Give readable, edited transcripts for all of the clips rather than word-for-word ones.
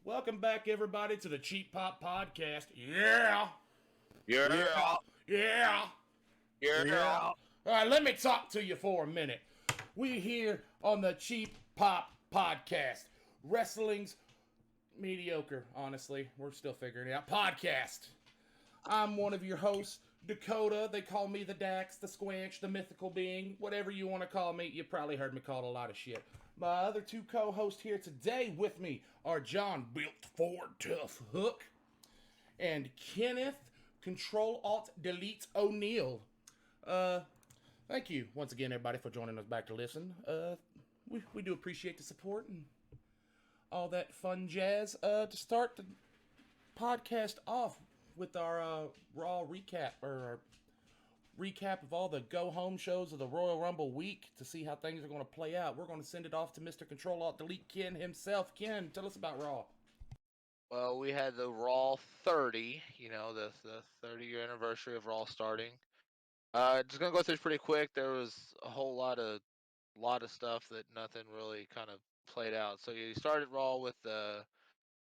Welcome back, everybody, to the Cheap Pop Podcast. Yeah, Yeah, yeah, yeah, yeah. yeah. All right, let me talk to you for a minute. We here on the Cheap Pop Podcast. Wrestling's mediocre, honestly. We're still figuring it out. Podcast. I'm one of your hosts, Dakota. They call me the Dax, the Squanch, the mythical being, whatever you want to call me. You probably heard me called a lot of shit. My other two co-hosts here today with me are John Built Ford Tough Hook and Kenneth Control Alt Delete O'Neill. Uh, Thank you once again, everybody, for joining us back to listen. We do appreciate the support and all that fun jazz. To start the podcast off with our Raw recap or our recap of all the go home shows of the Royal Rumble week to see how things are going to play out. We're going to send it off to Mr. Control Alt Delete Ken himself. Ken, tell us about Raw. Well, we had the Raw 30, the 30-year anniversary of Raw starting. Just gonna go through this pretty quick. There was a whole lot of stuff that nothing really kind of played out. So you started Raw with the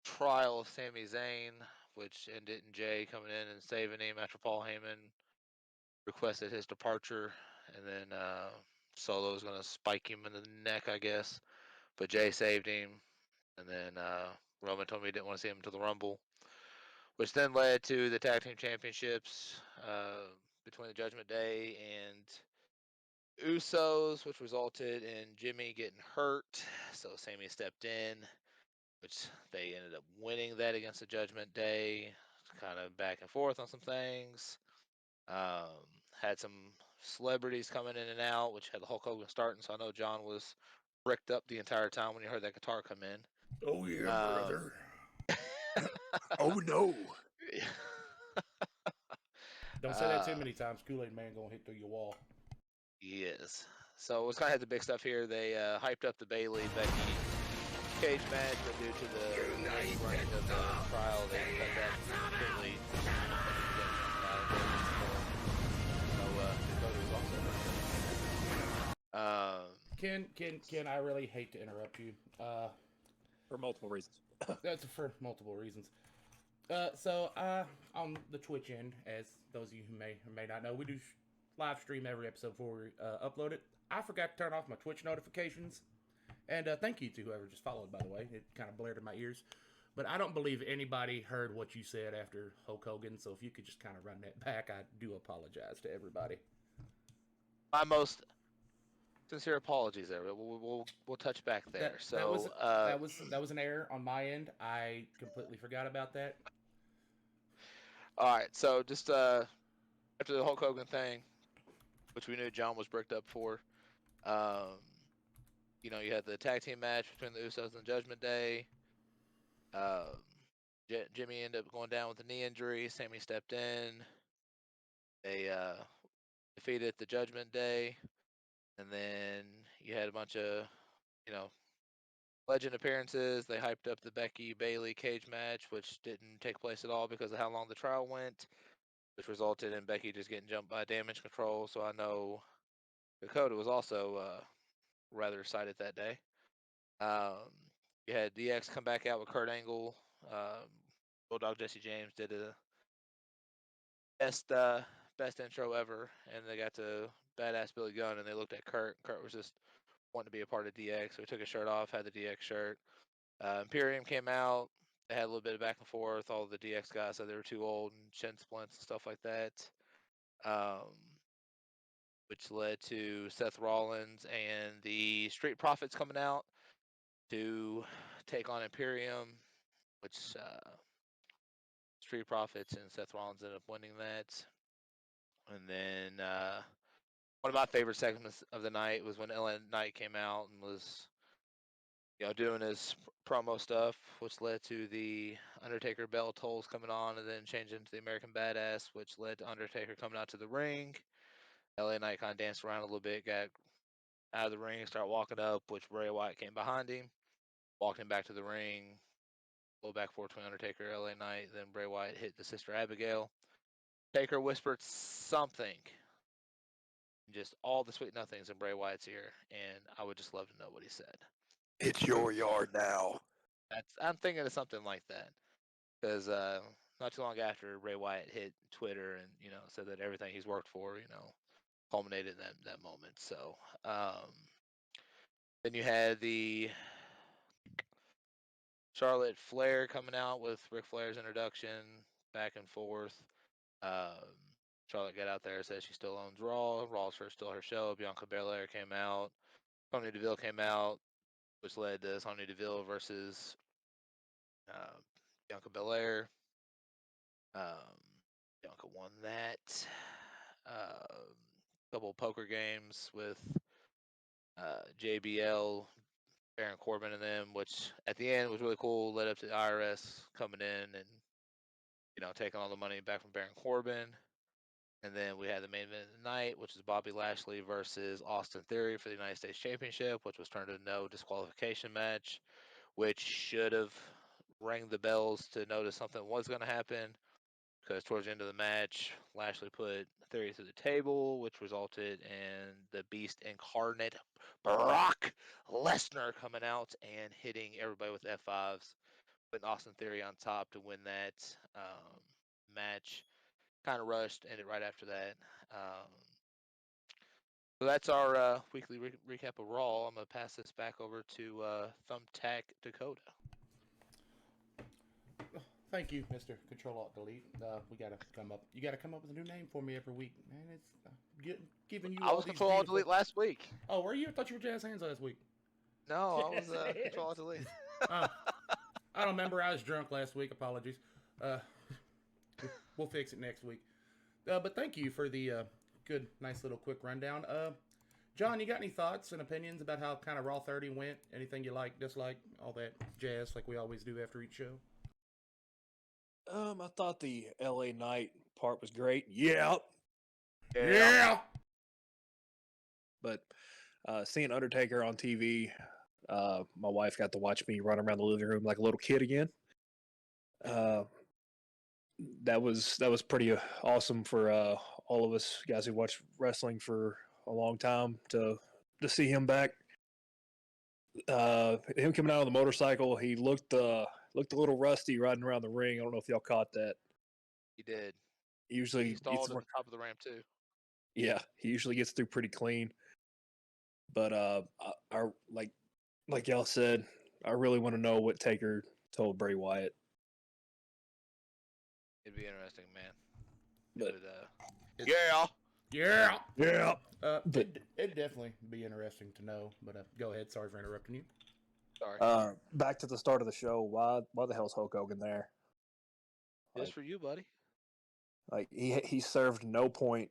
trial of Sami Zayn, which ended in Jay coming in and saving him after Paul Heyman requested his departure, and then Solo was gonna spike him in the neck, I guess, but Jay saved him. And then Roman told me he didn't want to see him until the Rumble, which then led to the Tag Team Championships between the Judgment Day and Usos, which resulted in Jimmy getting hurt. So Sami stepped in, which they ended up winning that against the Judgment Day. Kind of back and forth on some things. Um, had some celebrities coming in and out, which had the Hulk Hogan starting. So I know John was bricked up the entire time when you heard that guitar come in. Oh, yeah, Um, brother. Oh, no. Don't say that too uh, many times. Kool-Aid Man going to hit through your wall. yes. So what's kind of had the big stuff here? They hyped up the Bailey Becky cage match, but due to the late running of the trial, they cut that completely. Dakota was also Ken, I really hate to interrupt you. For multiple reasons. That's for multiple reasons. On the Twitch end, as those of you who may or may not know, we do live stream every episode before we upload it. I forgot to turn off my Twitch notifications. And thank you to whoever just followed, by the way. It kind of blared in my ears. But I don't believe anybody heard what you said after Hulk Hogan, so if you could just kind of run that back, I do apologize to everybody. my most sincere apologies there. We'll touch back there. That was an error on my end. I completely forgot about that. All right. So just after the Hulk Hogan thing, which we knew John was bricked up for, um, you had the tag team match between the Usos and Judgment Day. Um, Jimmy ended up going down with a knee injury. Sammy stepped in. They defeated the Judgment Day, and then you had a bunch of you know legend appearances. They hyped up the Becky Bailey cage match, which didn't take place at all because of how long the trial went, which resulted in Becky just getting jumped by Damage Control. So I know Dakota was also rather excited that day. Um, you had DX come back out with Kurt Angle. Bulldog Jesse James did a best intro ever, and they got to badass Billy Gunn, and they looked at Kurt. Kurt was just wanting to be a part of DX, so he took his shirt off, had the DX shirt. Imperium came out. They had a little bit of back and forth. All the DX guys said they were too old and shin splints and stuff like that, um, which led to Seth Rollins and the Street Profits coming out to take on Imperium, which Street Profits and Seth Rollins ended up winning that. And then one of my favorite segments of the night was when LA Knight came out and was, doing his promo stuff, which led to the Undertaker bell tolls coming on, and then changing to the American Badass, which led to Undertaker coming out to the ring. LA Knight kind of danced around a little bit, got out of the ring, started walking up, which Bray Wyatt came behind him, walked him back to the ring, pulled back forward between Undertaker and LA Knight. Then Bray Wyatt hit the Sister Abigail. Taker whispered something, just all the sweet nothings in Bray Wyatt's ear, and I would just love to know what he said. It's your yard now. I'm thinking of something like that because not too long after Bray Wyatt hit Twitter and said that everything he's worked for culminated in that moment. So then you had the Charlotte Flair coming out with Ric Flair's introduction, back and forth. Um, Charlotte got out there, said she still owns Raw. Raw's still her show. Bianca Belair came out. Sonya Deville came out, which led to Sonya Deville versus uh, Bianca Belair. Bianca won that. Couple of poker games with JBL, Baron Corbin, and them, which at the end was really cool. Led up to the IRS coming in and taking all the money back from Baron Corbin. And then we had the main event of the night, which is Bobby Lashley versus Austin Theory for the United States Championship, which was turned into a no disqualification match, which should have rang the bells to notice something was going to happen. Because towards the end of the match, Lashley put Theory through the table, which resulted in the Beast incarnate Brock Lesnar coming out and hitting everybody with F5s, putting Austin Theory on top to win that match. Kind of rushed, ended right after that. So that's our weekly recap of Raw. I'm going to pass this back over to Thumbtack Dakota. Thank you, Mr. Control Alt Delete. We gotta come up. You gotta come up with a new name for me every week, man. It's giving you. I was Control Alt Delete last week. Oh, were you? I thought you were Jazz Hands last week. No, I was Control Alt Delete. I don't remember. I was drunk last week. Apologies. We'll fix it next week. But thank you for the good, nice little quick rundown. John, you got any thoughts and opinions about how kind of Raw 30 went? Anything you like, dislike, all that jazz, like we always do after each show? I thought the LA Knight part was great. Yeah. But seeing Undertaker on TV, my wife got to watch me run around the living room like a little kid again. That was pretty awesome for all of us guys who watched wrestling for a long time to see him back. Him coming out on the motorcycle, he looked a little rusty riding around the ring. I don't know if y'all caught that. He did. Usually he stalled at the top of the ramp too. Yeah, he usually gets through pretty clean. But I like y'all said, I really want to know what Taker told Bray Wyatt. It'd be interesting, man. But Yeah. But it'd definitely be interesting to know. But go ahead. Sorry for interrupting you. Sorry. Back to the start of the show. Why the hell's Hulk Hogan there? Just for you, buddy. Like he served no point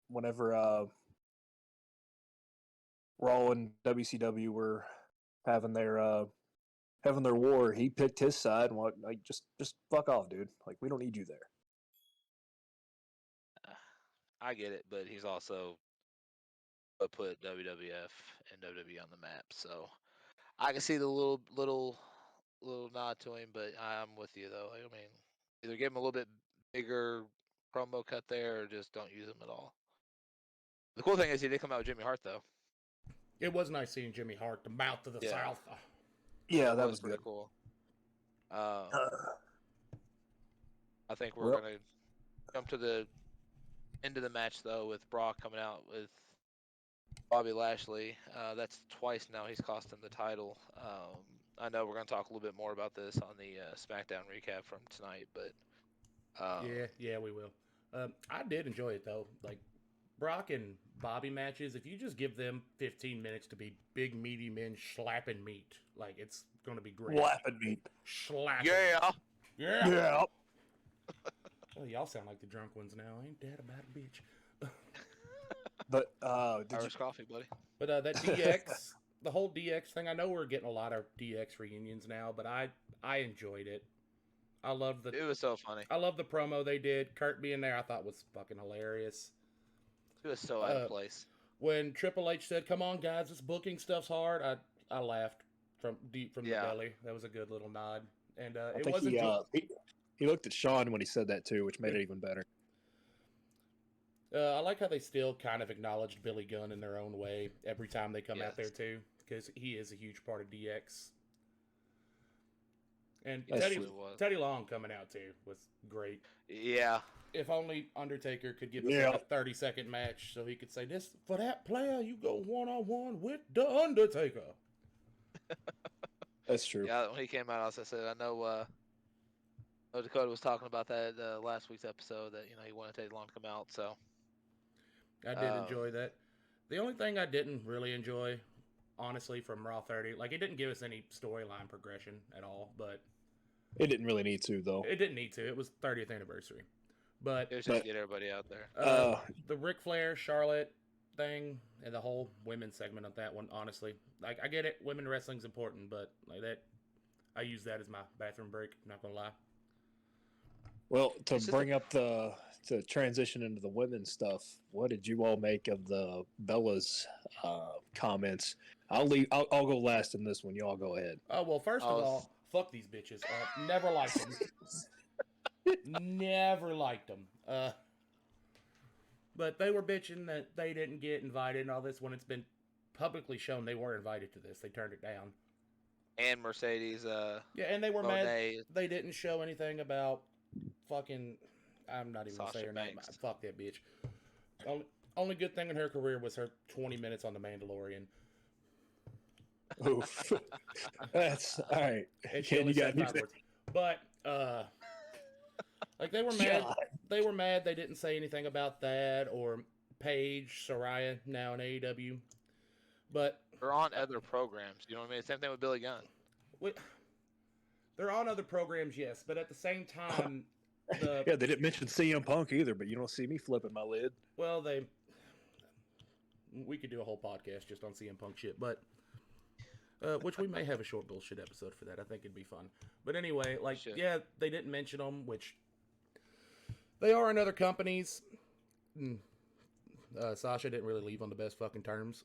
whenever Raw and WCW were having their war. He picked his side and just fuck off, dude. Like, we don't need you there. I get it, but he's also put WWF and WWE on the map, so I can see the little nod to him. But I'm with you though. I mean, either give him a little bit bigger promo cut there, or just don't use him at all. The cool thing is he did come out with Jimmy Hart though. It was nice seeing Jimmy Hart, the mouth of the South. Yeah, that was pretty good. Cool. I think we're gonna jump to the end of the match though, with Brock coming out with Bobby Lashley. That's twice now he's cost him the title. I know we're gonna talk a little bit more about this on the SmackDown recap from tonight, but yeah, we will. I did enjoy it though. Like Brock and Bobby matches, if you just give them 15 minutes to be big meaty men slapping meat, like it's gonna be great. Slapping meat. Slapping. Yeah. Oh, y'all sound like the drunk ones now. Ain't that about a bitch? But Irish coffee, buddy. But that DX, the whole DX thing. I know we're getting a lot of DX reunions now, but I enjoyed it. It was so funny. I love the promo they did. Kurt being there, I thought was fucking hilarious. It was so out of place. When Triple H said, "Come on, guys, this booking stuff's hard," I laughed from deep from the belly. That was a good little nod, and it wasn't. He looked at Sean when he said that too, which made it even better. I like how they still kind of acknowledged Billy Gunn in their own way every time they come out there too, because he is a huge part of DX. And It That's Teddy true. really was. Teddy Long coming out too was great. Yeah. If only Undertaker could give us Yeah. like a 30-second match so he could say, this for that player, you go one-on-one with the Undertaker. That's true. Yeah, when he came out, I said, I know Dakota was talking about that last week's episode that, he wanted Teddy Long to come out, so. I did enjoy that. The only thing I didn't really enjoy, honestly, from Raw 30, like, it didn't give us any storyline progression at all, but It didn't really need to, though. it didn't need to. It was 30th anniversary. But It was just to get everybody out there. the Ric Flair, Charlotte thing, and the whole women's segment of that one, honestly, like, I get it, women wrestling's important, but like that, I use that as my bathroom break, not gonna lie. Well, to bring up to transition into the women's stuff, what did you all make of the Bella's comments? I'll go last in this one. You all go ahead. Oh, well, first of all, fuck these bitches. Never liked them. Never liked them. But they were bitching that they didn't get invited and all this when it's been publicly shown they were invited to this. They turned it down. And Mercedes. Yeah, and they were Monet. mad. They didn't show anything about fucking. I'm not even going to say Sasha her name. Banks. Fuck that bitch. Only good thing in her career was her 20 minutes on The Mandalorian. Oof. That's all right. And she Ken, only you got said 5 anything? words. But, like, they were mad. God. They were mad they didn't say anything about that or Paige, Soraya, now in AEW. But They're on other programs. You know what I mean? Same thing with Billy Gunn. they're on other programs, yes. But at the same time, Yeah, they didn't mention CM Punk either, but you don't see me flipping my lid. well, we could do a whole podcast just on CM Punk shit, but which we may have a short bullshit episode for that. I think it'd be fun. But anyway, like, yeah, they didn't mention them, which they are in other companies. Sasha didn't really leave on the best fucking terms.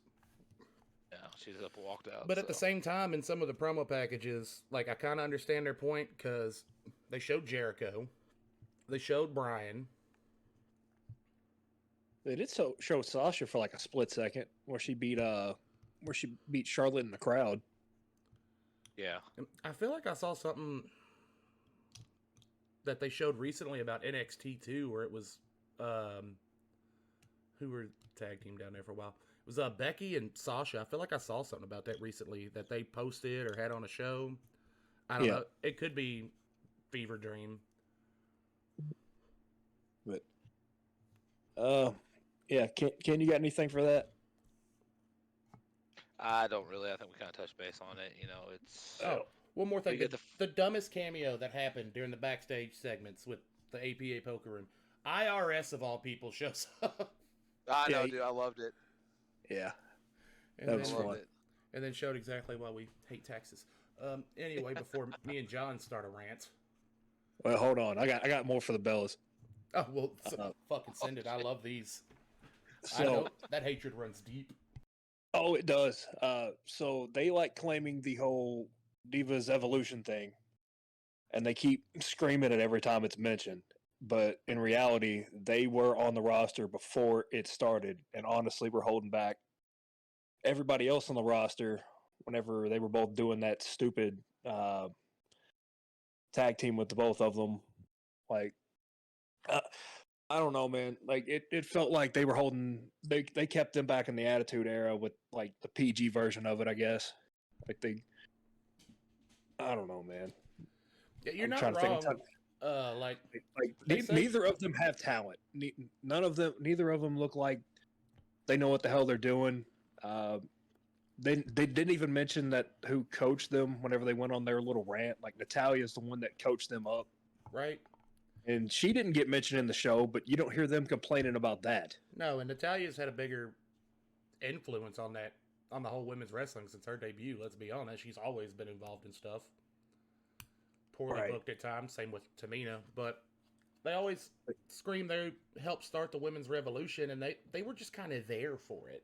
Yeah, she's up and walked out. But at the same time, in some of the promo packages, like, I kind of understand their point because they showed Jericho, they showed Bryan. They did show Sasha for like a split second where she beat Charlotte in the crowd. Yeah. I feel like I saw something that they showed recently about NXT too, where it was who were tag team down there for a while. It was Becky and Sasha. I feel like I saw something about that recently that they posted or had on a show. I don't know. It could be Fever Dream. But yeah, Ken, you got anything for that? I don't really. I think we kind of touched base on it. It's. Oh, one more thing. We get The dumbest cameo that happened during the backstage segments with the APA Poker Room. IRS, of all people, shows up. I know, dude. I loved it. Yeah. And That was fun. And then showed exactly why we hate taxes. Anyway, before me and John start a rant. Well, hold on. I got more for the Bellas. Oh, well, fucking send it. I love these. I So know that hatred runs deep. Oh, it does. So they like claiming the whole Divas Evolution thing, and they keep screaming it every time it's mentioned. But in reality, they were on the roster before it started, and honestly, we're holding back everybody else on the roster whenever they were both doing that stupid tag team with the both of them. Like, I don't know, man. Like, it felt like they were holding. They kept them back in the Attitude Era with like the PG version of it, I guess. Like I don't know, man. Yeah, you're not wrong. Like neither of them have talent. Neither of them look like they know what the hell they're doing. They didn't even mention that who coached them whenever they went on their little rant. Like, Natalia's the one that coached them up, right? And she didn't get mentioned in the show, but you don't hear them complaining about that. No, and Natalia's had a bigger influence on the whole women's wrestling since her debut. Let's be honest, she's always been involved in stuff. Poorly booked at times, same with Tamina, but they always scream they helped start the women's revolution, and they were just kind of there for it.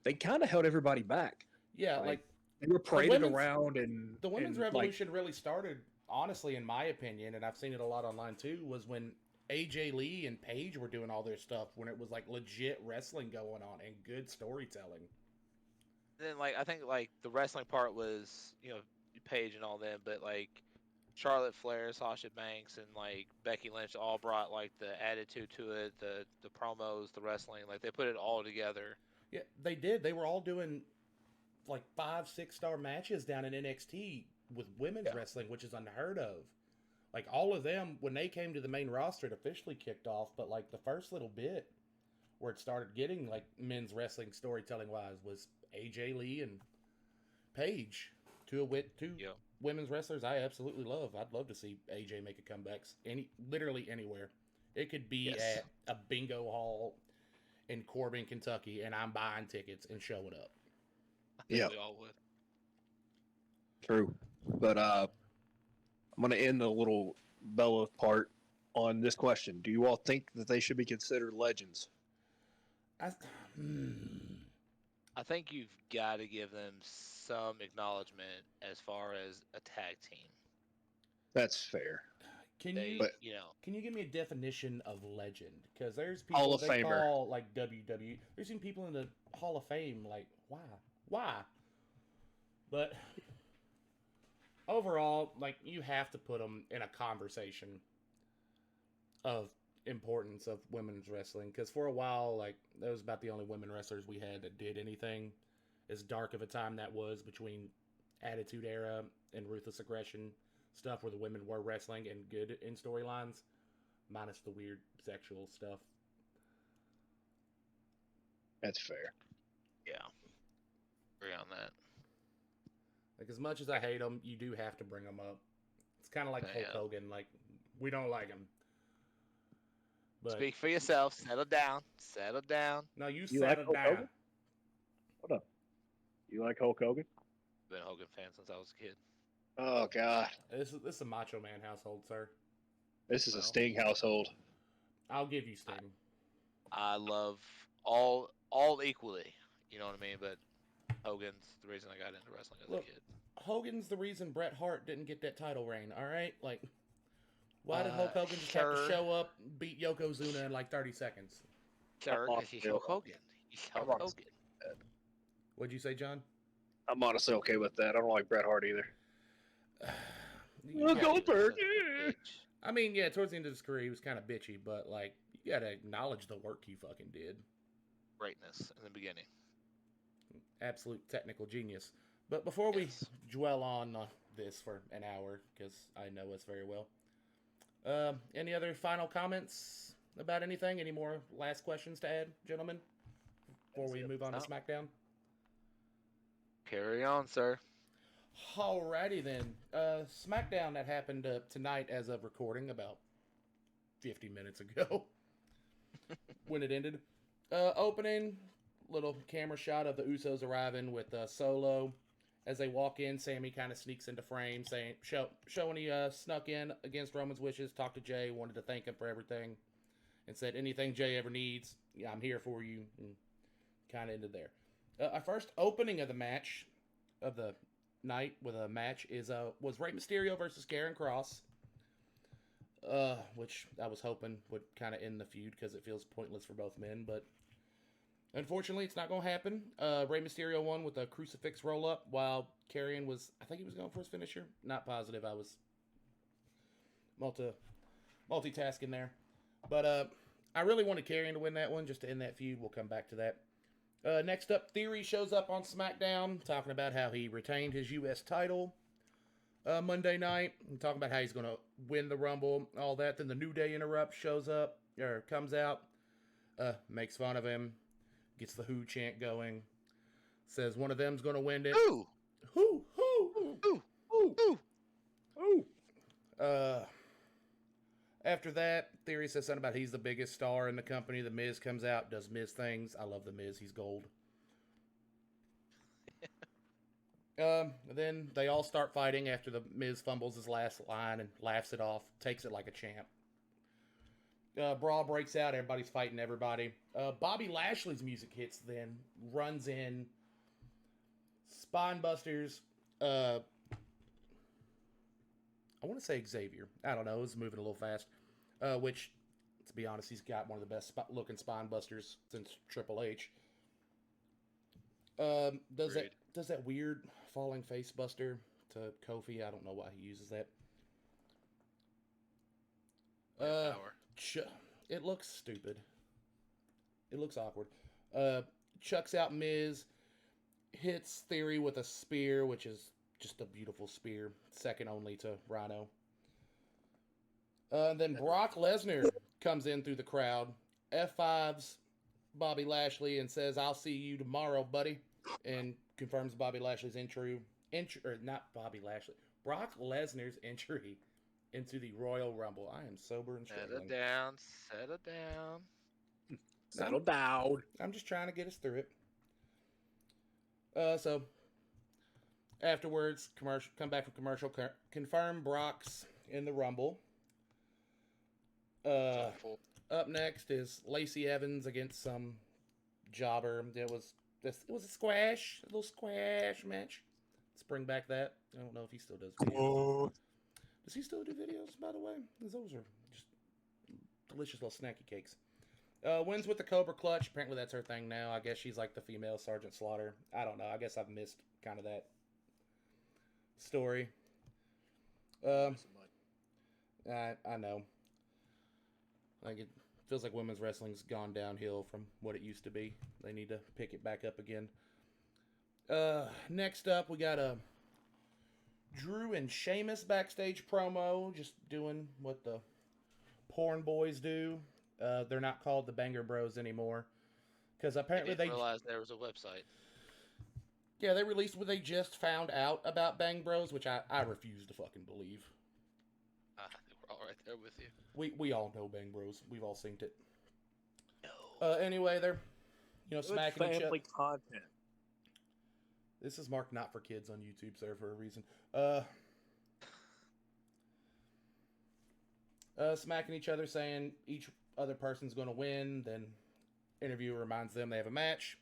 They kind of held everybody back. Yeah, like they were paraded around, and the women's revolution really started, honestly, in my opinion, and I've seen it a lot online too, was when AJ Lee and Paige were doing all their stuff, when it was like legit wrestling going on and good storytelling. And then, like, I think like the wrestling part was, Paige and all them, but like Charlotte Flair, Sasha Banks, and like Becky Lynch all brought like the attitude to it, the promos, the wrestling. Like they put it all together. Yeah, they did. They were all doing like 5-6 star matches down in NXT with women's wrestling, which is unheard of. Like all of them, when they came to the main roster, it officially kicked off. But like the first little bit where it started getting like men's wrestling storytelling wise was AJ Lee and Paige, two women's wrestlers I absolutely love. I'd love to see AJ make a comeback literally anywhere. It could be at a bingo hall in Corbin, Kentucky, and I'm buying tickets and showing up. Yeah, we all would. True, but I'm going to end the little Bella part on this question. Do you all think that they should be considered legends? I think you've got to give them some acknowledgement as far as a tag team. That's fair. Can you give me a definition of legend? Because there's people Hall of they Famer. call like WWE. There's even people in the Hall of Fame. Like why? But overall, like you have to put them in a conversation of importance of women's wrestling. Because for a while, like that was about the only women wrestlers we had that did anything. As dark of a time that was between Attitude Era and Ruthless Aggression stuff, where the women were wrestling and good in storylines, minus the weird sexual stuff. That's fair. Yeah, agree on that. Like as much as I hate them, you do have to bring them up. It's kind of like Hulk Hogan. Like we don't like him. But speak for yourself. Settle down. Settle down. No, you settle like down. Hogan? Hold up. You like Hulk Hogan? I've been a Hogan fan since I was a kid. Oh God, This is a Macho Man household, sir. this is a Sting household. I'll give you Sting. I love all equally. You know what I mean? But Hogan's the reason I got into wrestling as a kid. Hogan's the reason Bret Hart didn't get that title reign. All right, like why did Hulk Hogan just have to show up, beat Yokozuna in like 30 seconds? Sir, he's Hulk Hogan. He's Hulk Hogan. What'd you say, John? I'm honestly okay with that. I don't like Bret Hart either. Goldberg. I mean, yeah, towards the end of his career, he was kind of bitchy, but like, you gotta acknowledge the work he fucking did. Greatness in the beginning. Absolute technical genius. But before we dwell on this for an hour, because I know us very well, any other final comments about anything? Any more last questions to add, gentlemen, before we move on to SmackDown? Carry on, sir. Alrighty then. SmackDown that happened tonight as of recording about 50 minutes ago when it ended. Opening, little camera shot of the Usos arriving with Solo. As they walk in, Sammy kind of sneaks into frame, showing he snuck in against Roman's wishes, talked to Jay, wanted to thank him for everything, and said, anything Jay ever needs, yeah, I'm here for you, and kind of ended there. Our first opening of the match, of the night with a match, was Rey Mysterio versus Karrion Kross, which I was hoping would kind of end the feud because it feels pointless for both men, but unfortunately it's not going to happen. Rey Mysterio won with a crucifix roll-up, while Karrion I think he was going for his finisher. Not positive. I was multitasking there. But I really wanted Karrion to win that one just to end that feud. We'll come back to that. Next up, Theory shows up on SmackDown talking about how he retained his U.S. title Monday night, and talking about how he's going to win the Rumble, all that. Then the New Day comes out, makes fun of him, gets the Who chant going, says one of them's going to win it. Who? Who? After that, Theory says something about he's the biggest star in the company. The Miz comes out, does Miz things. I love the Miz. He's gold. Then they all start fighting after the Miz fumbles his last line and laughs it off. Takes it like a champ. Brawl breaks out. Everybody's fighting everybody. Bobby Lashley's music hits then. Runs in. Spine Busters. I want to say Xavier. I don't know. It was moving a little fast. Which, to be honest, he's got one of the best looking spine busters since Triple H. Does that weird falling face buster to Kofi. I don't know why he uses that. Power. It looks stupid. It looks awkward. Chucks out Miz, hits Theory with a spear, which is just a beautiful spear, second only to Rhino. Then Brock Lesnar comes in through the crowd, F5s Bobby Lashley and says, "I'll see you tomorrow, buddy," and confirms Bobby Lashley's Brock Lesnar's entry into the Royal Rumble. I am sober and struggling. Settle down. Settle down. I'm just trying to get us through it. So afterwards, come back from commercial, confirm Brock's in the Rumble. Up next is Lacey Evans against some jobber. It was a little squash match. Let's bring back that. I don't know if he still does videos. Does he still do videos, by the way? Because those are just delicious little snacky cakes. Wins with the Cobra Clutch. Apparently that's her thing now. I guess she's like the female Sergeant Slaughter. I don't know. I guess I've missed kind of that story. I know. Like, it feels like women's wrestling's gone downhill from what it used to be. They need to pick it back up again. Next up, we got a Drew and Sheamus backstage promo, just doing what the porn boys do. They're not called the Banger Bros anymore, because apparently they realized there was a website. Yeah, they released what they just found out about Bang Bros, which I refuse to fucking believe. We're all right there with you. We all know Bang Bros. We've all seen it. No. Anyway, they're smacking each other. Family content. This is marked not for kids on YouTube, sir, for a reason. Smacking each other, saying each other person's going to win. Then interviewer reminds them they have a match.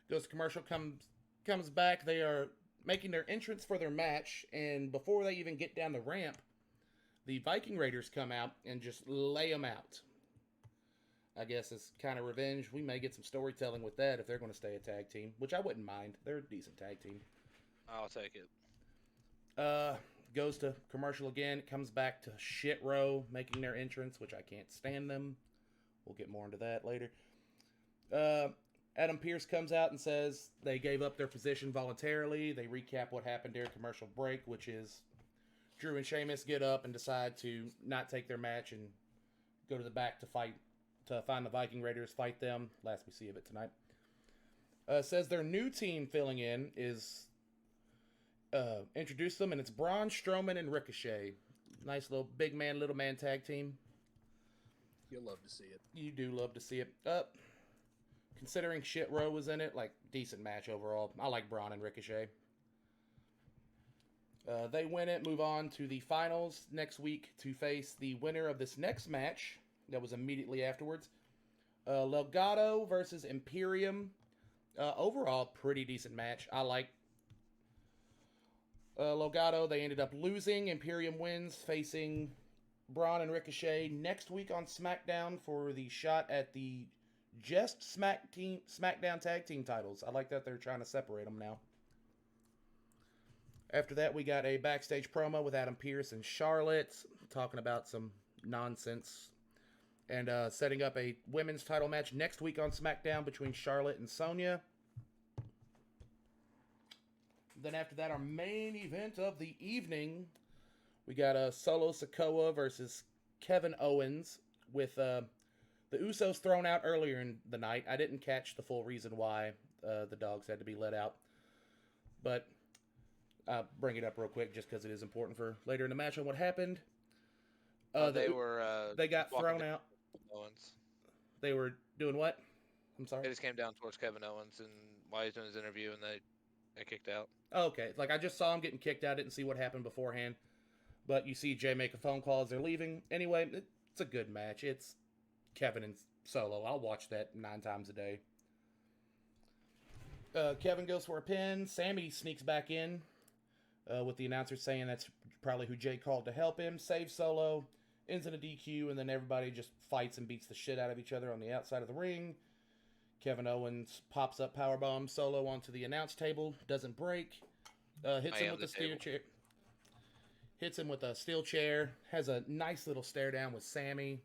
Goes to commercial, comes back. They are making their entrance for their match, and before they even get down the ramp, the Viking Raiders come out and just lay them out. I guess it's kind of revenge. We may get some storytelling with that if they're going to stay a tag team, which I wouldn't mind. They're a decent tag team. I'll take it. Goes to commercial again. It comes back to Shit Row making their entrance, which I can't stand them. We'll get more into that later. Adam Pearce comes out and says they gave up their position voluntarily. They recap what happened during commercial break, which is Drew and Sheamus get up and decide to not take their match and go to the back to find the Viking Raiders, fight them. Last we see of it tonight. Says their new team filling in is introduce them, and it's Braun Strowman and Ricochet. Nice little big man, little man tag team. You'll love to see it. You do love to see it. Considering Shit Row was in it, like, decent match overall. I like Braun and Ricochet. They win it, move on to the finals next week to face the winner of this next match that was immediately afterwards. Legado versus Imperium. Overall, pretty decent match. I like Legado. They ended up losing. Imperium wins, facing Braun and Ricochet next week on SmackDown for the shot at the just SmackDown tag team titles. I like that they're trying to separate them now. After that, we got a backstage promo with Adam Pearce and Charlotte talking about some nonsense and setting up a women's title match next week on SmackDown between Charlotte and Sonya. Then after that, our main event of the evening, we got Solo Sikoa versus Kevin Owens with the Usos thrown out earlier in the night. I didn't catch the full reason why the dogs had to be let out, but I'll bring it up real quick just because it is important for later in the match on what happened. They got thrown out. Owens. They were doing what? I'm sorry. They just came down towards Kevin Owens and while he's doing his interview, and they kicked out. Okay, like I just saw him getting kicked out. Didn't see what happened beforehand, but you see Jay make a phone call as they're leaving. Anyway, it's a good match. It's Kevin and Solo. I'll watch that 9 times a day. Kevin goes for a pin. Sammy sneaks back in with the announcer saying that's probably who Jay called to help him. Saves Solo. Ends in a DQ, and then everybody just fights and beats the shit out of each other on the outside of the ring. Kevin Owens pops up powerbomb Solo onto the announce table. Doesn't break. Hits him with the hits him with a steel chair, has a nice little stare down with Sammy,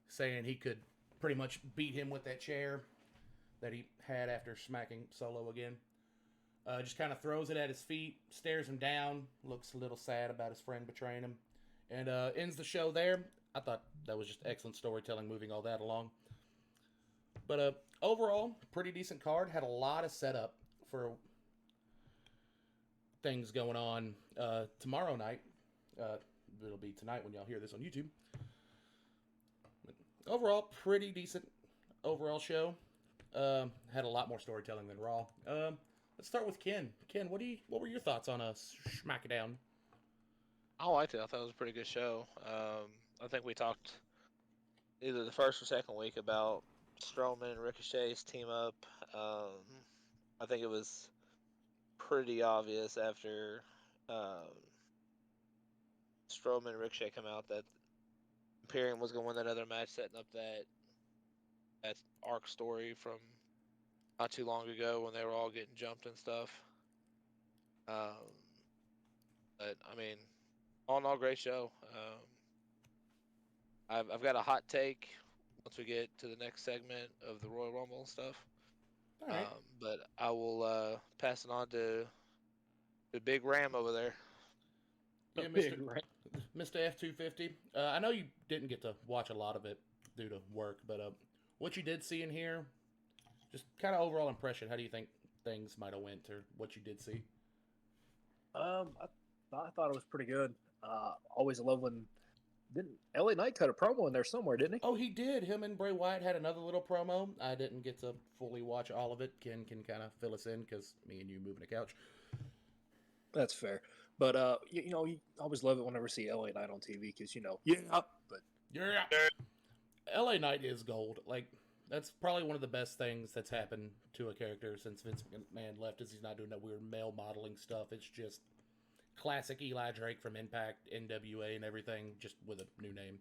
saying he could pretty much beat him with that chair that he had after smacking Solo again. Just kind of throws it at his feet, stares him down, looks a little sad about his friend betraying him, and ends the show there. I thought that was just excellent storytelling, moving all that along. But overall, pretty decent card. Had a lot of setup for things going on tomorrow night. It'll be tonight when y'all hear this on YouTube. But overall, pretty decent overall show. Had a lot more storytelling than Raw. Let's start with Ken. Ken, what were your thoughts on Smackdown? I liked it. I thought it was a pretty good show. I think we talked either the first or second week about Strowman and Ricochet's team up. I think it was pretty obvious after Strowman and Ricochet come out that Imperium was going to win that other match, setting up that arc story from not too long ago when they were all getting jumped and stuff. But I mean, all in all, great show. I've got a hot take once we get to the next segment of the Royal Rumble and stuff. All right. But I will pass it on to the big Ram over there. Yeah, Mr. F250. I know you didn't get to watch a lot of it due to work, but what you did see in here, just kind of overall impression. How do you think things might have went, or what you did see? I thought it was pretty good. Always love when didn't LA Knight cut a promo in there somewhere, didn't he? Oh, he did. Him and Bray Wyatt had another little promo. I didn't get to fully watch all of it. Ken can kind of fill us in because me and you moving a couch. That's fair. But you always love it whenever I see LA Knight on TV because but Yeah. LA Knight is gold. Like, that's probably one of the best things that's happened to a character since Vince McMahon left, is he's not doing that weird male modeling stuff. It's just classic Eli Drake from Impact, NWA, and everything, just with a new name,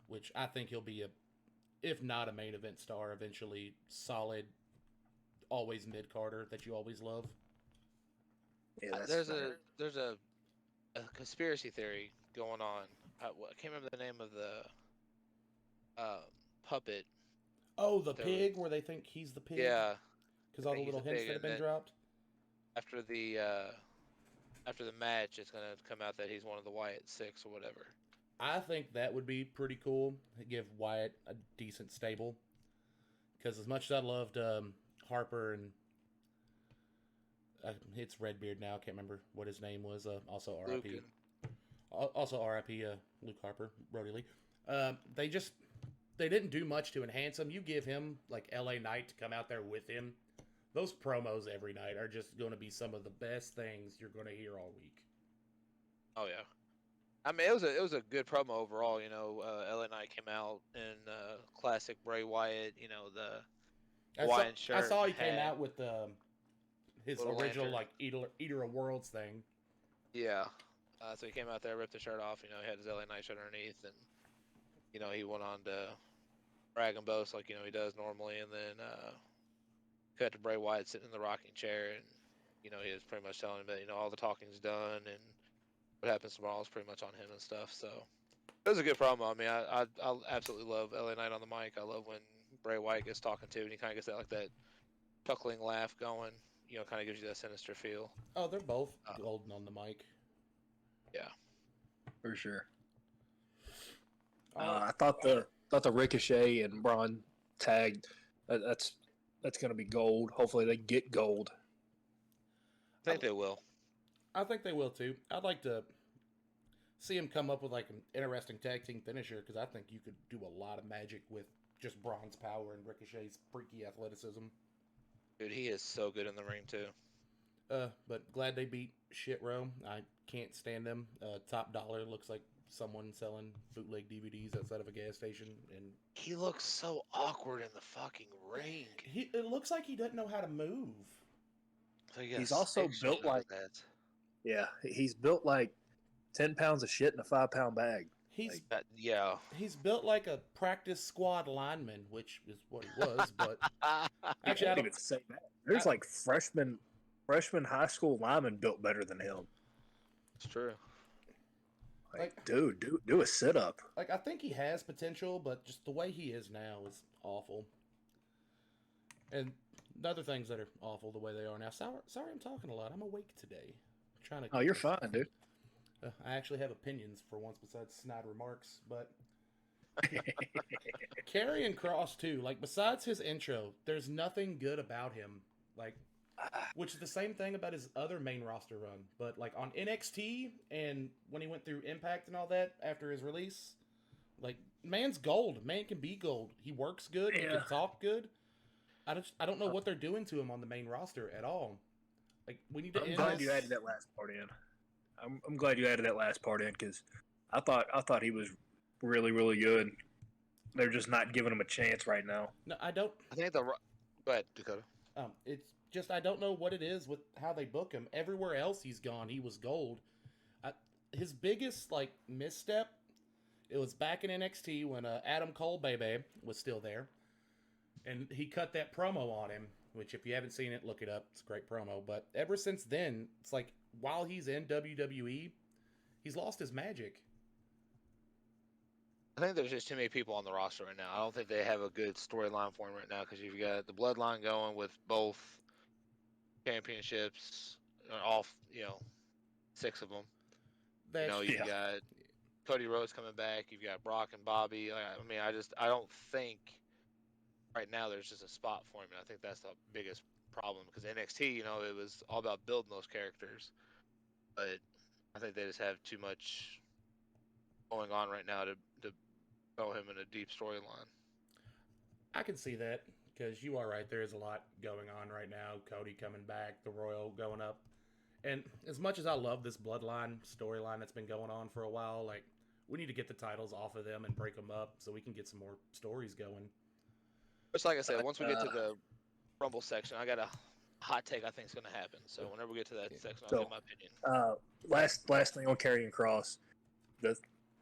which I think he'll be if not a main event star, eventually solid, always mid-carder that you always love. Yeah, there's a conspiracy theory going on. I can't remember the name of the puppet. Oh, the pig, where they think he's the pig? Yeah. Because all the little hints that have been dropped? After the match, it's going to come out that he's one of the Wyatt Six or whatever. I think that would be pretty cool. Give Wyatt a decent stable. Because as much as I loved Harper and... it's Redbeard now. I can't remember what his name was. Also R.I.P. Also R.I.P. Luke Harper, Brody Lee. They didn't do much to enhance him. You give him like LA Knight to come out there with him. Those promos every night are just going to be some of the best things you're going to hear all week. Oh yeah, I mean it was a good promo overall. LA Knight came out in classic Bray Wyatt. The Hawaiian shirt. I saw he came out with his Little original lantern. like Eater of Worlds thing. Yeah, so he came out there, ripped the shirt off. He had his LA Knight shirt underneath, and he went on to brag and boast like he does normally, and then cut to Bray Wyatt sitting in the rocking chair, and he was pretty much telling him that all the talking's done, and what happens tomorrow is pretty much on him and stuff. So it was a good promo. I mean, I absolutely love LA Knight on the mic. I love when Bray Wyatt gets talking to, and he kind of gets that chuckling laugh going. Kind of gives you that sinister feel. Oh, they're both golden on the mic. Yeah, for sure. I thought the Ricochet and Braun tag that's going to be gold. Hopefully they get gold. I think they will. I think they will too. I'd like to see him come up with like an interesting tag team finisher, because I think you could do a lot of magic with just Braun's power and Ricochet's freaky athleticism. Dude, he is so good in the ring too. But glad they beat Shit Row. I can't stand them. Top Dollar looks like someone selling bootleg DVDs outside of a gas station, and he looks so awkward in the fucking ring. It looks like he doesn't know how to move. So he's also built like that. Yeah, he's built like 10 pounds of shit in a 5-pound bag. Yeah. He's built like a practice squad lineman, which is what he was. But actually, I don't even say that. There's like freshman high school linemen built better than him. It's true. Like, dude, do a sit up. like I think he has potential, but just the way he is now is awful. And the other things that are awful the way they are now. Sorry, I'm talking a lot. I'm awake today. I'm trying to. Oh, you're fine, dude. I actually have opinions for once besides snide remarks, but Karrion Cross too. Like besides his intro, there's nothing good about him. Like, which is the same thing about his other main roster run. But like on NXT and when he went through Impact and all that after his release, like man's gold. Man can be gold. He works good. He Yeah. can talk good. I don't know what they're doing to him on the main roster at all. Like we need to. I'm glad you added that last part in. I'm glad you added that last part in because I thought he was really good. They're just not giving him a chance right now. No, I don't. I think the. Go ahead, Dakota. It's just I don't know what it is with how they book him. Everywhere else he's gone, he was gold. His biggest like misstep, it was back in NXT when Adam Cole baby was still there, and he cut that promo on him. Which if you haven't seen it, look it up. It's a great promo. But ever since then, it's like while he's in WWE, he's lost his magic. I think there's just too many people on the roster right now. I don't think they have a good storyline for him right now because you've got the bloodline going with both championships, all 6 of them. You've got Cody Rhodes coming back. You've got Brock and Bobby. I mean, I don't think right now there's just a spot for him. And I think that's the biggest problem because NXT, it was all about building those characters, but I think they just have too much going on right now to throw him in a deep storyline. I can see that because you are right. There is a lot going on right now. Cody coming back, the Royal going up. And as much as I love this bloodline storyline that's been going on for a while, like we need to get the titles off of them and break them up so we can get some more stories going. Just like I said, once we get to the Rumble section, I got a hot take I think is going to happen. So whenever we get to that section, I'll give my opinion. Last thing on Karrion Cross,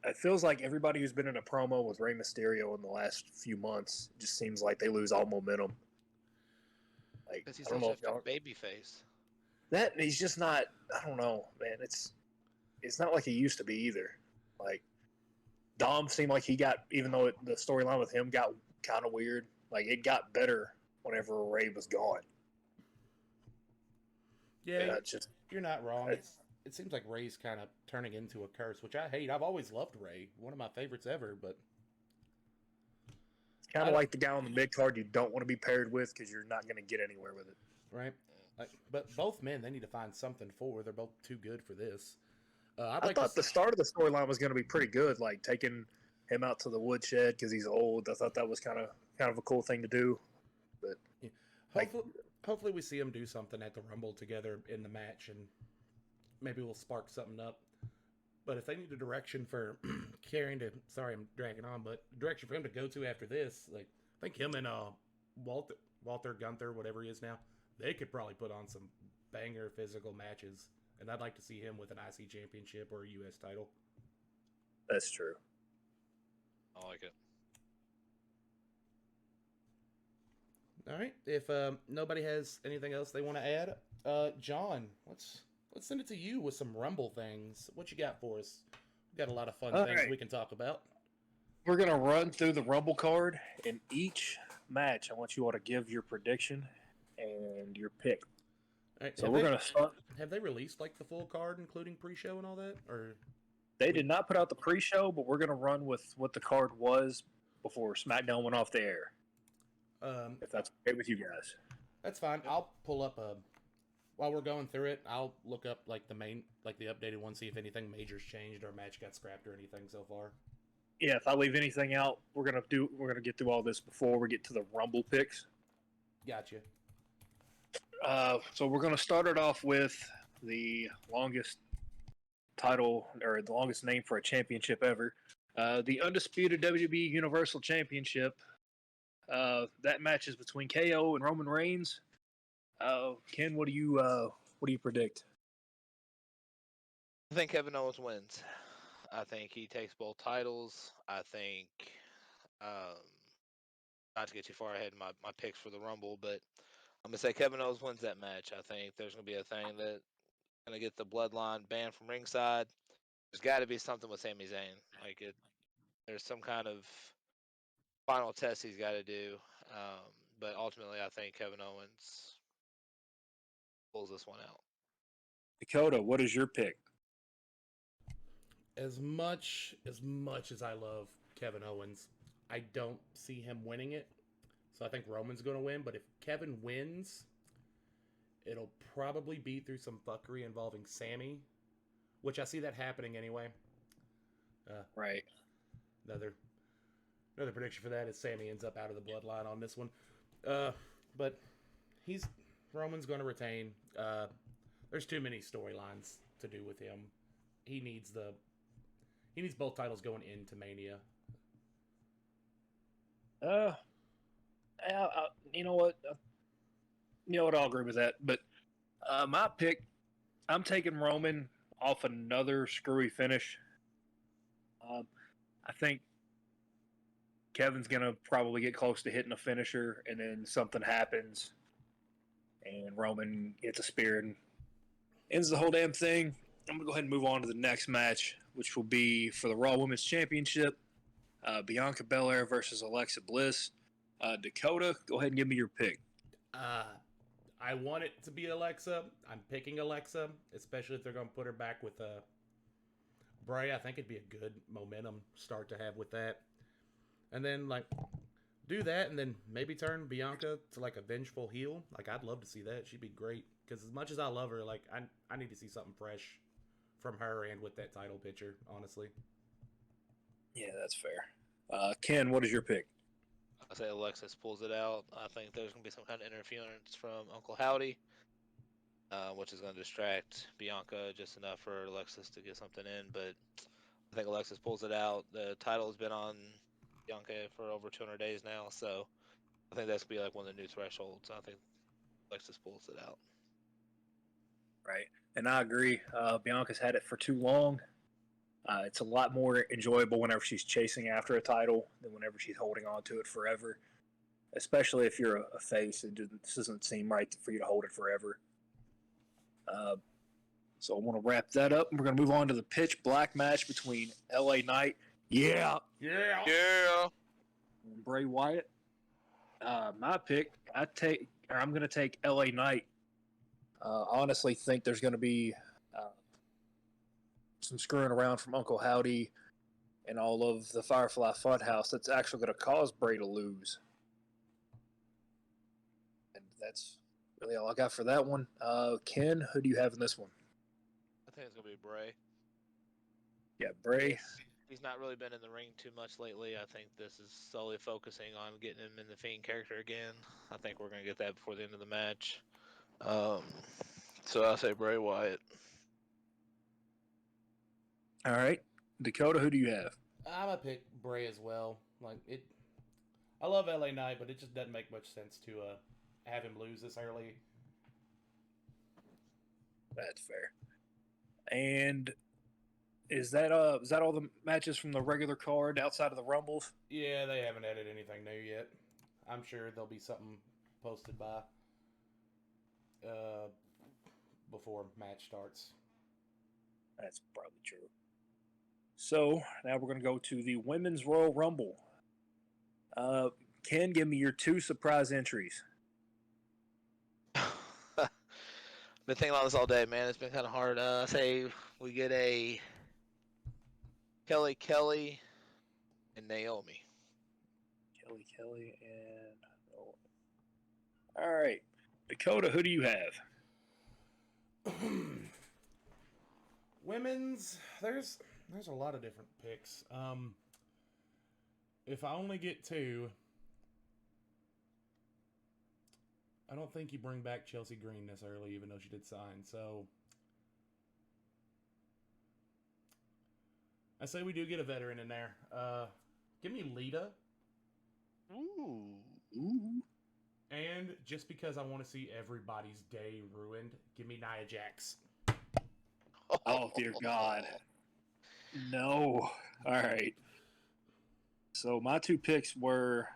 it feels like everybody who's been in a promo with Rey Mysterio in the last few months just seems like they lose all momentum. Like Because he's I don't such know a baby face. that he's just not. I don't know, man. It's not like he used to be either. Like Dom seemed like he got, even though the storyline with him got kind of weird. Like it got better whenever Ray was gone. Yeah, you're not wrong. It seems like Ray's kind of turning into a curse, which I hate. I've always loved Ray, one of my favorites ever, but it's kind of like the guy on the mid card you don't want to be paired with because you're not going to get anywhere with it. Right. But both men, they need to find something for. They're both too good for this. I thought the start of the storyline was going to be pretty good, like taking him out to the woodshed because he's old. I thought that was kind of a cool thing to do. But yeah. Hopefully we see them do something at the Rumble together in the match, and maybe we'll spark something up. But if they need a direction for Karrion to, sorry I'm dragging on, but direction for him to go to after this, like I think him and Walter Gunther, whatever he is now, they could probably put on some banger physical matches. And I'd like to see him with an IC championship or a US title. That's true. I like it. All right. If nobody has anything else they want to add, John, let's send it to you with some Rumble things. What you got for us? We got a lot of fun things we can talk about. We're gonna run through the Rumble card, and each match, I want you all to give your prediction and your pick. All right, so we're gonna start. Have they released like the full card, including pre-show and all that, or? They did not put out the pre-show, but we're gonna run with what the card was before SmackDown went off the air. If that's okay with you guys. That's fine. I'll pull up while we're going through it. I'll look up like the updated one, see if anything major's changed or a match got scrapped or anything so far. Yeah, if I leave anything out, we're gonna get through all this before we get to the Rumble picks. Gotcha. So we're gonna start it off with the longest title or the longest name for a championship ever, the undisputed WWE Universal Championship. That match is between KO and Roman Reigns. Ken, what do you predict? I think Kevin Owens wins. I think he takes both titles. I think, not to get too far ahead in my picks for the Rumble, but I'm going to say Kevin Owens wins that match. I think there's going to be a thing that's going to get the bloodline banned from ringside. there's got to be something with Sami Zayn. Like there's some kind of final test he's got to do. But ultimately, I think Kevin Owens pulls this one out. Dakota, what is your pick? As much as I love Kevin Owens, I don't see him winning it. So I think Roman's going to win. But if Kevin wins, it'll probably be through some fuckery involving Sammy, which I see that happening anyway. Right. Another prediction for that is Sammy ends up out of the bloodline on this one. But Roman's going to retain. There's too many storylines to do with him. He needs both titles going into Mania. You know what? I'll agree with that. But my pick, I'm taking Roman off another screwy finish. I think Kevin's going to probably get close to hitting a finisher, and then something happens, and Roman hits a spear and ends the whole damn thing. I'm going to go ahead and move on to the next match, which will be for the Raw Women's Championship. Bianca Belair versus Alexa Bliss. Dakota, go ahead and give me your pick. I want it to be Alexa. I'm picking Alexa, especially if they're going to put her back with Bray. I think it'd be a good momentum start to have with that. And then, do that and then maybe turn Bianca to, a vengeful heel. I'd love to see that. She'd be great. Because as much as I love her, I need to see something fresh from her and with that title picture, honestly. Yeah, that's fair. Ken, what is your pick? I say Alexis pulls it out. I think there's going to be some kind of interference from Uncle Howdy, which is going to distract Bianca just enough for Alexis to get something in. But I think Alexis pulls it out. The title has been on Bianca for over 200 days now, so I think that's going to be one of the new thresholds. I think Alexis pulls it out. Right. And I agree. Bianca's had it for too long. It's a lot more enjoyable whenever she's chasing after a title than whenever she's holding on to it forever. Especially if you're a face, it doesn't seem right for you to hold it forever. So I want to wrap that up. We're going to move on to the pitch black match between LA Knight, Yeah. and Bray Wyatt. My pick, I'm going to take LA Knight. I honestly think there's going to be some screwing around from Uncle Howdy and all of the Firefly Funhouse that's actually going to cause Bray to lose. And that's really all I got for that one. Ken, who do you have in this one? I think it's going to be Bray. Yeah, Bray. He's not really been in the ring too much lately. I think this is solely focusing on getting him in the Fiend character again. I think we're going to get that before the end of the match. So I'll say Bray Wyatt. All right. Dakota, who do you have? I'm going to pick Bray as well. I love LA Knight, but it just doesn't make much sense to have him lose this early. That's fair. And is that all the matches from the regular card outside of the Rumbles? Yeah, they haven't added anything new yet. I'm sure there'll be something posted by before match starts. That's probably true. So now we're going to go to the Women's Royal Rumble. Ken, give me your 2 surprise entries. Been thinking about this all day, man. It's been kind of hard. I say we get a Kelly and Naomi. Kelly and Naomi. All right. Dakota, who do you have? Women's, there's a lot of different picks. If I only get 2, I don't think you bring back Chelsea Green this early, even though she did sign. So I say we do get a veteran in there. Give me Lita. Ooh. And just because I want to see everybody's day ruined, give me Nia Jax. Oh, dear God. No. All right. So my 2 picks were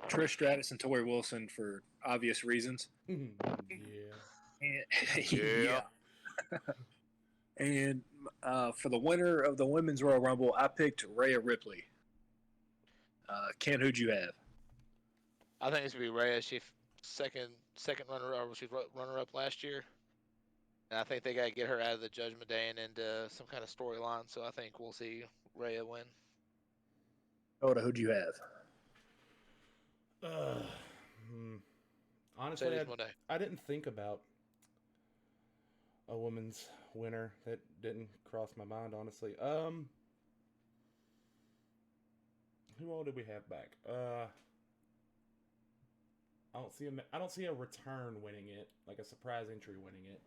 Trish Stratus and Tori Wilson for obvious reasons. Yeah. And, yeah. And For the winner of the Women's Royal Rumble, I picked Rhea Ripley. Ken, who'd you have? I think it's gonna be Rhea. She second runner up. She runner up last year, and I think they gotta get her out of the Judgment Day and into some kind of storyline. So I think we'll see Rhea win. Oda, who'd you have? Honestly, Mercedes Moné. I didn't think about a woman's winner. That didn't cross my mind, honestly. Who all did we have back? I don't see a return winning it, like a surprise entry winning it.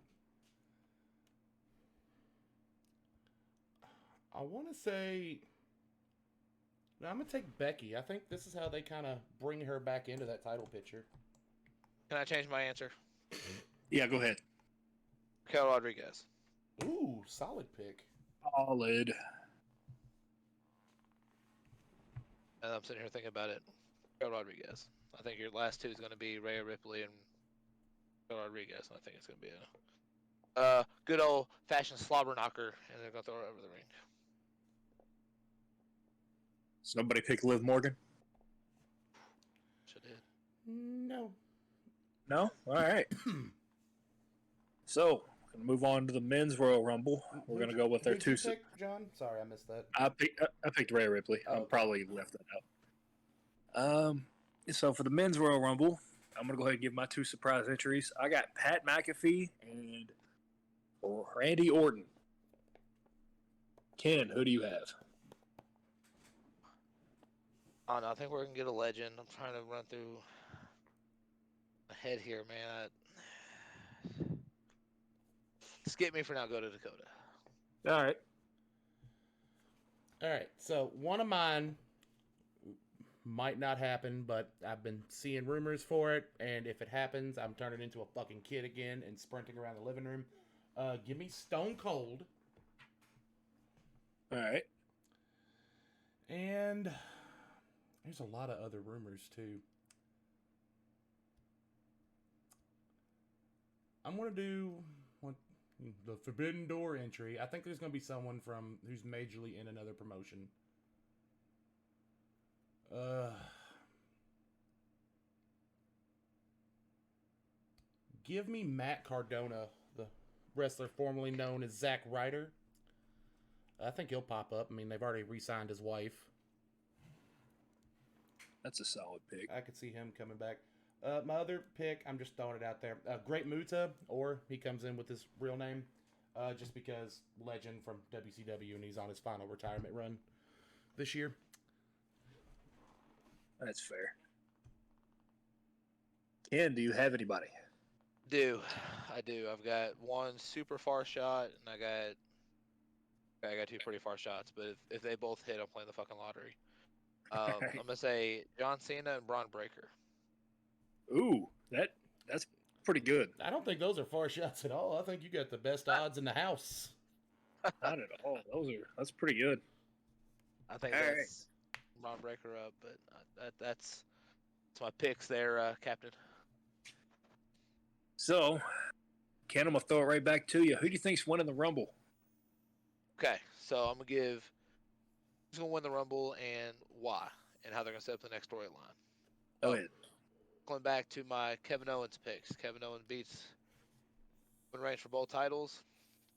I want to say, no, I'm gonna take Becky. I think this is how they kind of bring her back into that title picture. Can I change my answer? Yeah, go ahead. Raquel Rodriguez. Ooh, solid pick. Solid. And I'm sitting here thinking about it. Raquel Rodriguez. I think your last two is going to be Rhea Ripley and Raquel Rodriguez. And I think it's going to be a good old fashioned slobber knocker, and they're going to throw her over the ring. Somebody pick Liv Morgan? Should did. No. No? All right. So, going to move on to the Men's Royal Rumble. We're going to go with their Who'd you two. pick, John? Sorry, I missed that. I picked Rhea Ripley. Oh, I okay. probably left that out. So for the Men's Royal Rumble, I'm going to go ahead and give my two surprise entries. I got Pat McAfee and Randy Orton. Ken, who do you have? I don't know. I think we're going to get a legend. I'm trying to run through my head here, man. Skip me for now. Go to Dakota. All right. All right, so one of mine might not happen, but I've been seeing rumors for it, and if it happens, I'm turning into a fucking kid again and sprinting around the living room. Give me Stone Cold. All right. And there's a lot of other rumors, too. I'm going to do the Forbidden Door entry. I think there's going to be someone from who's majorly in another promotion. Give me Matt Cardona, the wrestler formerly known as Zack Ryder. I think he'll pop up. I mean, they've already re-signed his wife. That's a solid pick. I could see him coming back. My other pick, I'm just throwing it out there. Great Muta, or he comes in with his real name, just because legend from WCW, and he's on his final retirement run this year. That's fair. Ken, do you have anybody? I do. I've got one super far shot, and I got two pretty far shots. But if they both hit, I'm playing the fucking lottery. I'm gonna say John Cena and Braun Breaker. Ooh, that's pretty good. I don't think those are far shots at all. I think you got the best odds in the house. Not at all. That's pretty good. I think All that's Braun Breaker up, but that's my picks there, Captain. So, Ken, I'm gonna throw it right back to you. Who do you think's winning the Rumble? Okay, so I'm gonna give who's gonna win the Rumble and why, and how they're gonna set up the next storyline. Go ahead. Going back to my Kevin Owens picks. Kevin Owens beats Roman Reigns for both titles.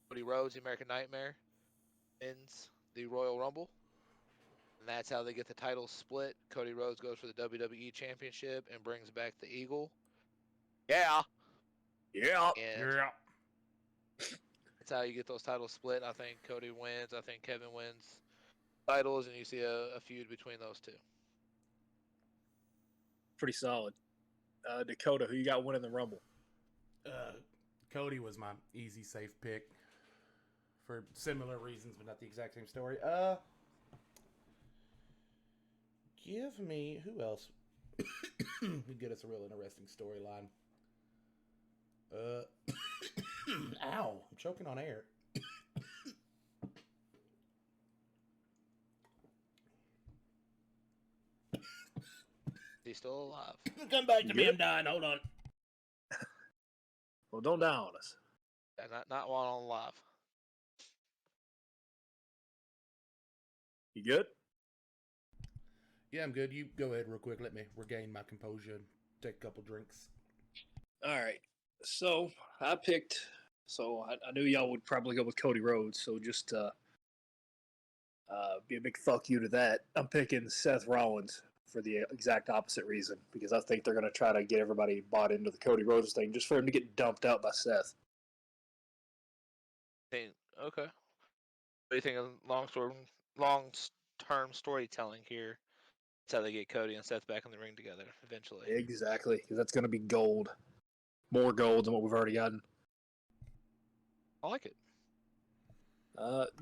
Cody Rhodes, the American Nightmare, wins the Royal Rumble. And that's how they get the titles split. Cody Rhodes goes for the WWE Championship and brings back the Eagle. Yeah. Yeah. And that's how you get those titles split. I think Cody wins. I think Kevin wins titles, and you see a feud between those two. Pretty solid. Dakota, who you got winning the Rumble? Cody was my easy, safe pick for similar reasons, but not the exact same story. Give me who else would get us a real interesting storyline. Ow! I'm choking on air. He's still alive. Come back to me. I'm dying. Hold on. Well, don't die on us. Yeah, not while on live. You good? Yeah, I'm good. You go ahead real quick. Let me regain my composure and take a couple drinks. All right. So I picked. So I knew y'all would probably go with Cody Rhodes. So just be a big fuck you to that. I'm picking Seth Rollins for the exact opposite reason, because I think they're going to try to get everybody bought into the Cody Rhodes thing just for him to get dumped out by Seth. Okay. What do you think of long-term storytelling here? That's how they get Cody and Seth back in the ring together eventually. Exactly, because that's going to be gold. More gold than what we've already gotten. I like it.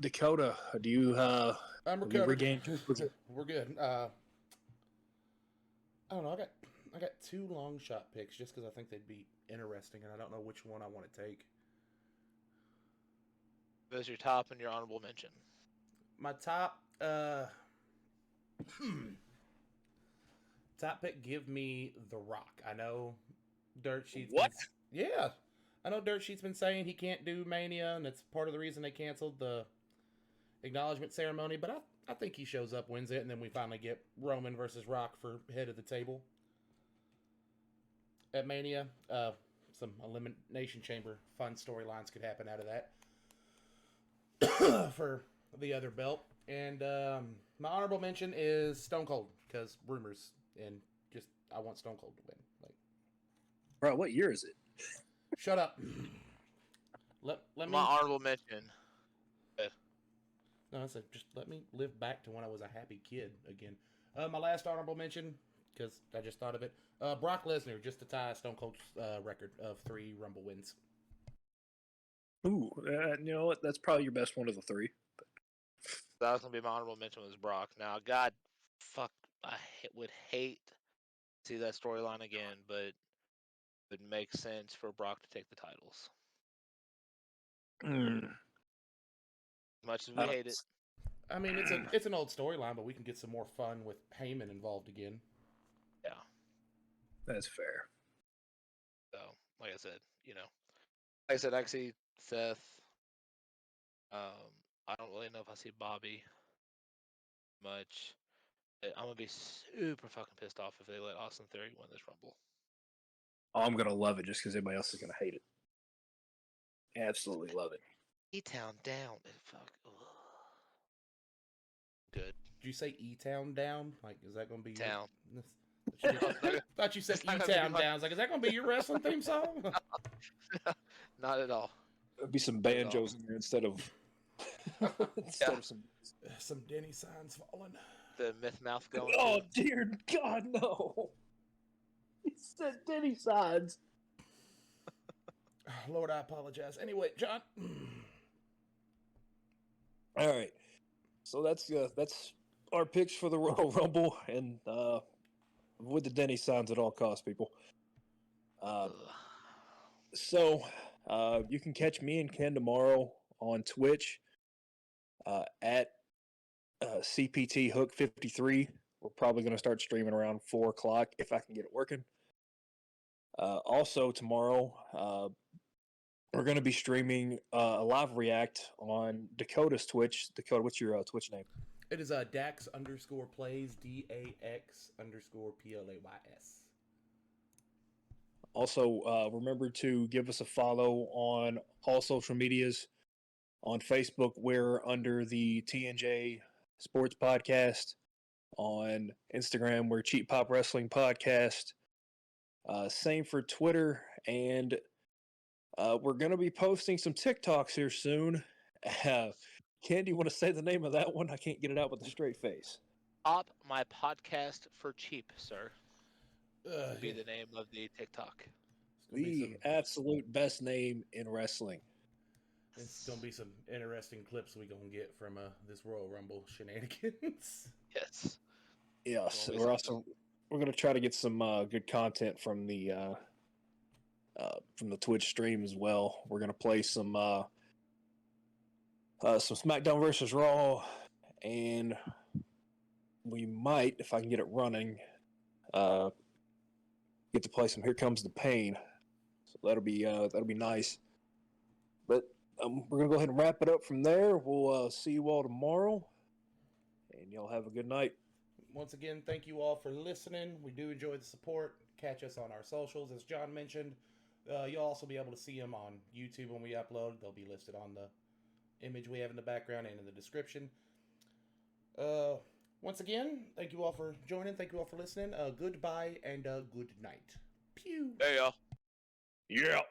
Dakota, do you I'm have you recovered. regained? We're good. I don't know. I got two long shot picks just because I think they'd be interesting, and I don't know which one I want to take. Those your top and your honorable mention. My top top pick. Give me The Rock. I know Dirt Sheet's What? Yeah, I know Dirt Sheet's been saying he can't do Mania, and it's part of the reason they canceled the acknowledgement ceremony. But I think he shows up, wins it, and then we finally get Roman versus Rock for head of the table at Mania. Some Elimination Chamber fun storylines could happen out of that for the other belt. And my honorable mention is Stone Cold, because rumors, and just I want Stone Cold to win. Like, Bro, what year is it? shut up. Let me. My honorable mention. No, I said just let me live back to when I was a happy kid again. My last honorable mention, because I just thought of it. Brock Lesnar, just to tie Stone Cold's record of 3 Rumble wins. Ooh, you know what? That's probably your best one of the three. That was gonna be my honorable mention was Brock. Now, God, fuck, would hate to see that storyline again, but it would make sense for Brock to take the titles. Mm. As much as we hate it, I mean, it's an old storyline, but we can get some more fun with Heyman involved again. yeah. That's fair. So, like I said, I can see Seth. I don't really know if I see Bobby much. I'm gonna be super fucking pissed off if they let Austin Theory win this Rumble. Oh, I'm gonna love it just because everybody else is gonna hate it. Absolutely love it. E-Town down. Fuck. Ugh. Good. Did you say E-Town down? Like, is that going to be Town. Thought you said It's not gonna be E-Town my- down. I was like, is that going to be your wrestling theme song? Not at all. There'll be some banjos in there instead of Yeah. of some. Some Denny signs falling. The myth mouth going. Oh too. dear God, no! He said Denny sides. Lord, I apologize. Anyway, John. All right, so that's our picks for the Royal Rumble, and with the Denny signs at all costs, people. Ugh. So you can catch me and Ken tomorrow on Twitch at CPT Hook 53. We're probably going to start streaming around 4 o'clock if I can get it working. Also tomorrow, we're going to be streaming a live react on Dakota's Twitch. Dakota, what's your Twitch name? It is Dax_plays, DAX_PLAYS. Also, remember to give us a follow on all social medias. On Facebook, we're under the TNJ Sports Podcast. On Instagram, we're Cheap Pop Wrestling Podcast. Same for Twitter. And we're going to be posting some TikToks here soon. Ken, do you want to say the name of that one? I can't get it out with a straight face. Pop my podcast for cheap, sir. Would be Yeah. the name of the TikTok. The absolute best name in wrestling. It's gonna be some interesting clips we gonna get from this Royal Rumble shenanigans. Yes. Yes, Well, we're gonna try to get some good content from the Twitch stream as well. We're gonna play some SmackDown versus Raw, and we might, if I can get it running, get to play some Here Comes the Pain. So that'll be nice. But we're gonna go ahead and wrap it up from there. We'll see you all tomorrow, and y'all have a good night. Once again, thank you all for listening. We do enjoy the support. Catch us on our socials, as John mentioned. You'll also be able to see them on YouTube when we upload. They'll be listed on the image we have in the background and in the description. Once again, thank you all for joining. Thank you all for listening. Goodbye and good night. Pew. Hey, y'all. Yeah.